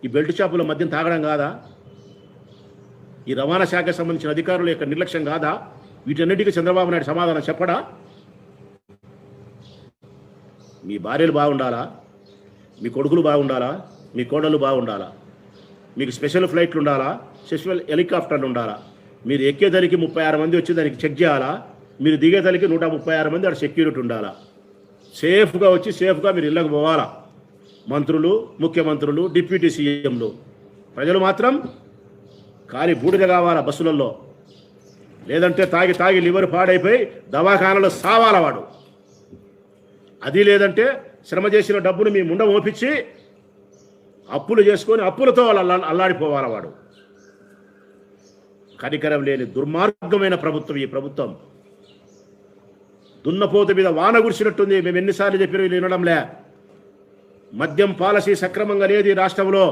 ఈ బెల్ట్ షాపుల మద్యం తాగడం కాదా? ఈ రవాణా శాఖకు సంబంధించిన అధికారుల యొక్క నిర్లక్ష్యం కాదా? వీటన్నిటికీ చంద్రబాబు నాయుడు సమాధానం చెప్పడా? మీ భార్యలు బాగుండాలా, మీ కొడుకులు బాగుండాలా, మీ కోడళ్ళు బాగుండాలా, మీకు స్పెషల్ ఫ్లైట్లు ఉండాలా, స్పెషల్ హెలికాప్టర్లు ఉండాలా, మీరు ఎక్కేదానికి 36 మంది వచ్చి దానికి చెక్ చేయాలా, మీరు దిగేదానికి 136 మంది అక్కడ సెక్యూరిటీ ఉండాలా, సేఫ్గా వచ్చి సేఫ్గా మీరు ఇళ్ళకు పోవాలా. మంత్రులు, ముఖ్యమంత్రులు, డిప్యూటీ సీఎంలు, ప్రజలు మాత్రం ఖాళీ బూడిద కావాలా బస్సులలో. లేదంటే తాగి తాగి లివర్ పాడైపోయి దవాఖానలో సావాల వాడు. అది లేదంటే శ్రమ చేసిన డబ్బును మీ ముండ మోపించి అప్పులు చేసుకొని అప్పులతో అల్లాడిపోవాల వాడు. కనికరం లేని దుర్మార్గమైన ప్రభుత్వం ఈ ప్రభుత్వం. దున్నపోతు మీద వాన కురిసినట్టుంది. మేము ఎన్నిసార్లు చెప్పిన వీళ్ళు వినడంలే. మద్యం పాలసీ సక్రమంగా లేదు ఈ రాష్ట్రంలో.